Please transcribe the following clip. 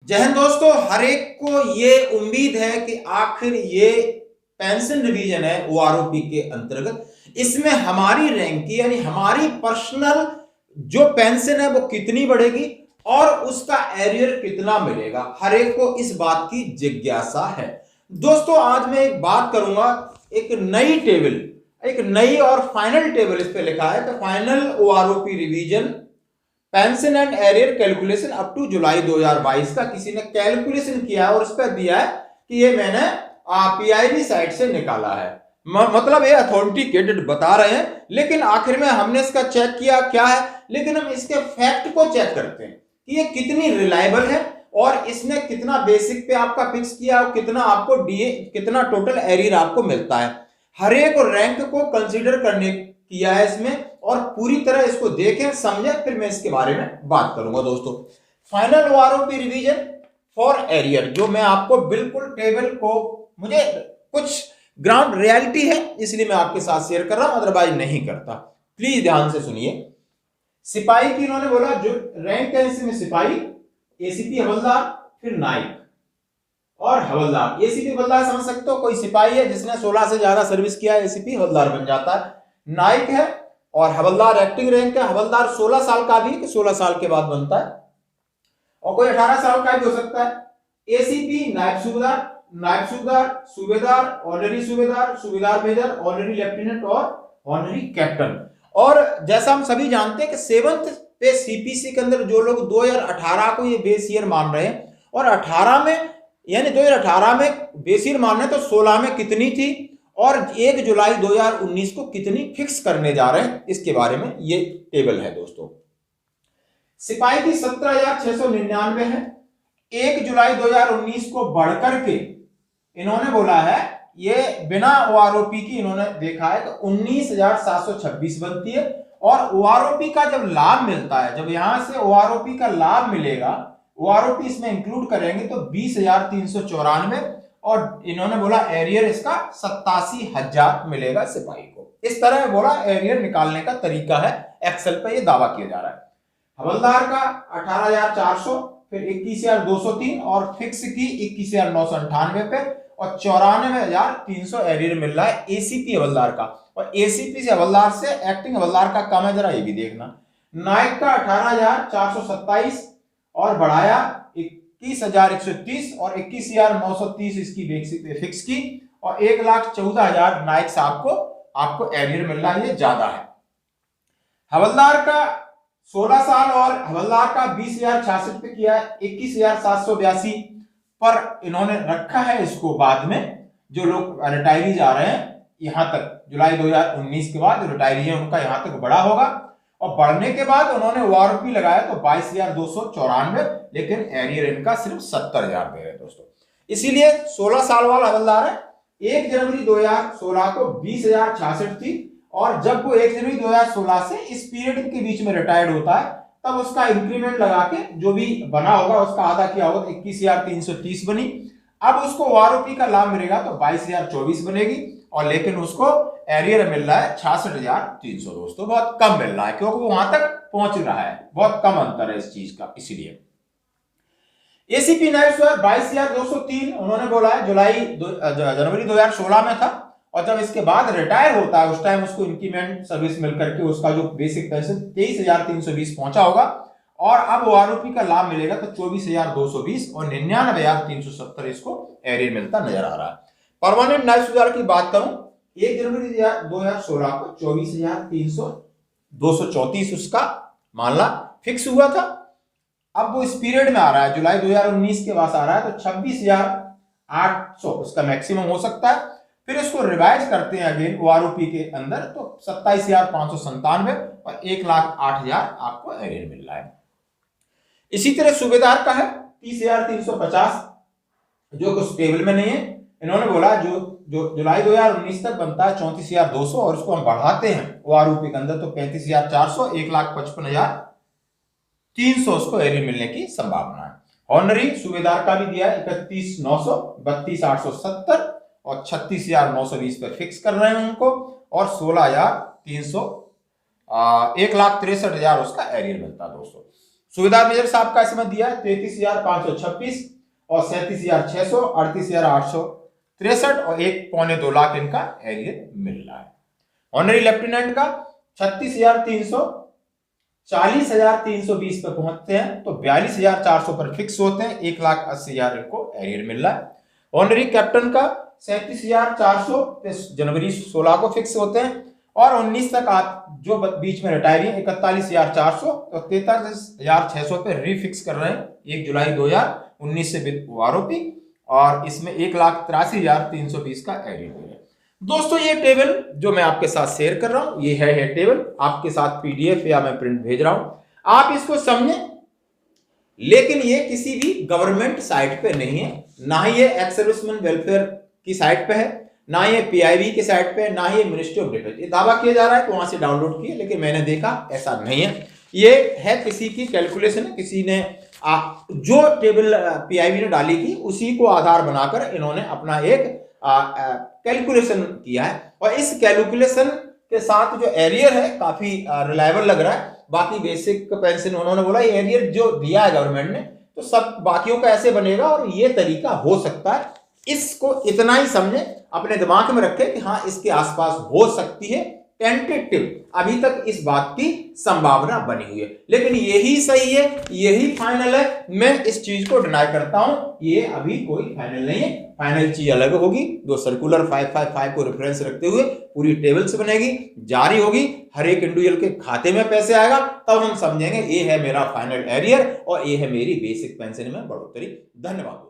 जय हिंद दोस्तों, हर एक को ये उम्मीद है कि आखिर ये पेंशन रिवीजन है ओआरओपी के अंतर्गत इसमें हमारी रैंक की यानी हमारी पर्सनल जो पेंशन है वो कितनी बढ़ेगी और उसका एरियर कितना मिलेगा। हर एक को इस बात की जिज्ञासा है। दोस्तों आज मैं एक बात करूंगा, एक नई टेबल, एक नई और फाइनल टेबल इस पे लिखा है कि final OROP revision pension and arrear calculation up to July 2022 का किसी ने कैलकुलेशन किया है और उस पर दिया है कि ये मैंने पीआईबी साइट से निकाला है। मतलब ये अथॉरिटीकेटेड बता रहे हैं, लेकिन आखिर में हमने इसका चेक किया क्या है, लेकिन हम इसके फैक्ट को चेक करते हैं कि ये कितनी रिलायबल है और इसने कितना बेसिक पे आपका फिक्स किया और कितना आपको डीए, कितना टोटल एरियर आपको मिलता है। हर एक रैंक को कंसीडर करने किया है इसमें और पूरी तरह इसको देखें समझें, फिर मैं इसके बारे में बात करूंगा। दोस्तों final OROP revision for arrear, जो मैं आपको बिल्कुल टेबल को, मुझे कुछ ग्राउंड रियलिटी है इसलिए मैं आपके साथ शेयर कर रहा हूं, अदरवाइज नहीं करता। प्लीज ध्यान से सुनिए। सिपाही की इन्होंने बोला जो रैंक है इसमें सिपाही, एसीपी हवलदार, फिर नाइक और हवलदार। एसीपी हवलदार समझ सकते हो, कोई सिपाही है जिसने 16 से ज्यादा सर्विस किया है एसीपी हवलदार बन जाता है। नाइक है और हवलदार एक्टिंग रैंक है। हवलदार 16 साल का भी, 16 साल के बाद बनता है और कोई 18 साल का भी हो सकता है। एसीपी नायब सूबेदार, नायब सूबेदार, सूबेदार, ऑनरी सूबेदार, सूबेदार मेजर, ऑनरी लेफ्टिनेंट और ऑनरी कैप्टन। और जैसा हम सभी जानते हैं कि 7th पे सीपीसी के अंदर जो लोग 2018 को ये बेस ईयर मान रहे हैं और 18 में यानी 2018 में बेस ईयर मान रहे हैं, तो 16 में कितनी थी और 1 जुलाई 2019 को कितनी फिक्स करने जा रहे हैं, इसके बारे में ये टेबल है। दोस्तों सिपाही की 17,699 है। 1 जुलाई 2019 को बढ़कर के इन्होंने बोला है, ये बिना ओआरओपी की इन्होंने देखा है कि 19,726 बनती है। और ओआरओपी का जब लाभ मिलता है, जब यहां से ओआरओपी का लाभ मिलेगा, ओआरओपी इसमें इंक्लूड करेंगे तो 20,394 और इन्होंने बोला एरियर इसका 87,000 मिलेगा सिपाही को। इस तरह बोला एरियर निकालने का तरीका है, एक्सेल पे ये दावा किया जा रहा है। हवलदार का 18,400, फिर 21,203 और फिक्स की 21,998 पे और 94,300 एरियर मिल रहा है एसीपी हवलदार का। और एसीपी से हवलदार से एक्टिंग हवलदार का कम है, जरा ये भी देखना। नायक का 18,427 और बढ़ाया 21,130 और 21,930 इसकी बेसिक फिक्स की और 1,14,000 नायक साहब को आपको एरियर मिल रहा है, ये ज्यादा है। हवलदार का 16 साल और हवलदार का 20,066 पे किया है, 21,782 पर इन्होंने रखा है इसको। बाद में जो लोग रिटायरी जा रहे हैं यहां तक, जुलाई 2019 के बाद जो रिटायरी है उनका यहां तक बढ़ा होगा और बढ़ने के बाद उन्होंने ओआरओपी लगाया तो 22,294, लेकिन एरियर इनका सिर्फ 70,000 दे रहे हैं। दोस्तों इसीलिए 16 साल वाला हवलदार है, 1 जनवरी 2016 को 20,066 थी और जब वो 1 जनवरी 2016 से इस पीरियड के बीच में रिटायर्ड होता है तब उसका इंक्रीमेंट लगा के जो भी बना होगा उसका आधा किया होगा तो 21,330 बनी। अब उसको ओआरओपी का लाभ मिलेगा तो 22,024 बनेगी और लेकिन उसको एरियर मिल रहा है 66,300। दोस्तों बहुत कम मिल रहा है क्योंकि वो वहां तक पहुंच रहा है, बहुत कम अंतर है इस चीज का। इसीलिए एसीपी नायब सूबेदार 22,203 उन्होंने बोला है जनवरी 2016 में था और जब इसके बाद रिटायर होता है उस टाइम उसको इंक्रीमेंट सर्विस मिलकर के उसका जो बेसिक पेंशन 23,320 पहुंचा होगा और अब ओआरओपी का लाभ मिलेगा तो 24,220 और 99,370 इसको एरियर मिलता नजर आ रहा है। परमानेंट नायब सूबेदार की बात करूं, 1 जनवरी 2016 को 24,234 उसका मामला फिक्स हुआ था। अब वो इस पीरियड में आ रहा है, जुलाई 2019 के बाद आ रहा है तो 26,800 उसका मैक्सिमम हो सकता है। फिर इसको रिवाइज करते हैं अगेन ओआरओपी के अंदर तो 27,597 और 1,08,000 आपको एरियर मिल रहा है। इसी तरह सूबेदार का है 30,350 जो कुछ टेबल में नहीं है। इन्होंने बोला जो जुलाई 2019 तक बनता है 34,200 और उसको हम बढ़ाते हैं ओआरओपी के अंदर तो 35,400, 1,55,300 उसको एरियर मिलने की संभावना है। ऑनरी सूबेदार का भी दिया 31,900, 32,870 और 36,920 पर फिक्स कर रहे हैं उनको और 16,300 1,63,000 उसका एरियर मिलता है। दोस्तों सुविधा मेजर साहब का इसमें दिया 33,526 और 37,600, 38,863 और 1.25 लाख इनका एरियर मिल रहा है। ऑनरी लेफ्टिनेंट का 36,300, 40,320 पे पहुंचते हैं तो 42,400 पर फिक्स होते हैं, 1,80,000 इनको एरियर मिल रहा है। ऑनरी कैप्टन का 37,400 जनवरी 16 को फिक्स होते हैं और 19 तक आप जो बीच में रिटायर है 41,400 तो 43,600 पे रीफिक्स कर रहे हैं 1 जुलाई 2019 से विद आरोपी और इसमें 1,83,320 का एरियर है। दोस्तों ये टेबल जो मैं आपके साथ शेयर कर रहा हूं ये है टेबल, आपके साथ पीडीएफ या मैं प्रिंट भेज रहा हूं, आप इसको समझें। लेकिन ये किसी भी गवर्नमेंट साइट पे नहीं है, ना ही ये एक्स सर्विसमैन वेलफेयर की साइट पे है, ना ये पीआईबी की साइट पे, ना ही मिनिस्ट्री ऑफ डिफेंस। ये दावा किया जा रहा है कि वहां से डाउनलोड किए, लेकिन मैंने देखा ऐसा नहीं है। ये है किसी की कैलकुलेशन है, किसी ने जो टेबल पीआईबी ने डाली थी उसी को आधार बनाकर इन्होंने अपना एक कैलकुलेशन किया है और इस कैलकुलेशन के साथ जो एरियर है काफी रिलायबल लग रहा है। बाकी बेसिक पेंशन उन्होंने बोला ये एरियर जो दिया है गवर्नमेंट ने तो सब बाकियों का ऐसे बनेगा और ये तरीका हो सकता है। इसको इतना ही समझे, अपने दिमाग में रखे कि हाँ इसके आसपास हो सकती है, टेंटेटिव, अभी तक इस बात की संभावना बनी हुई है, लेकिन यही सही है, यही फाइनल है। मैं इस चीज को डिनाई करता हूं, ये अभी कोई फाइनल नहीं है। फाइनल चीज अलग होगी, जो सर्कुलर 555 को रेफरेंस रखते हुए पूरी टेबल्स बनेगी, जारी होगी, हर एक इंडिविजुअल के खाते में पैसे आएगा, तब हम समझेंगे ये है मेरा फाइनल एरियर और ये है मेरी बेसिक पेंशन में बढ़ोतरी। धन्यवाद।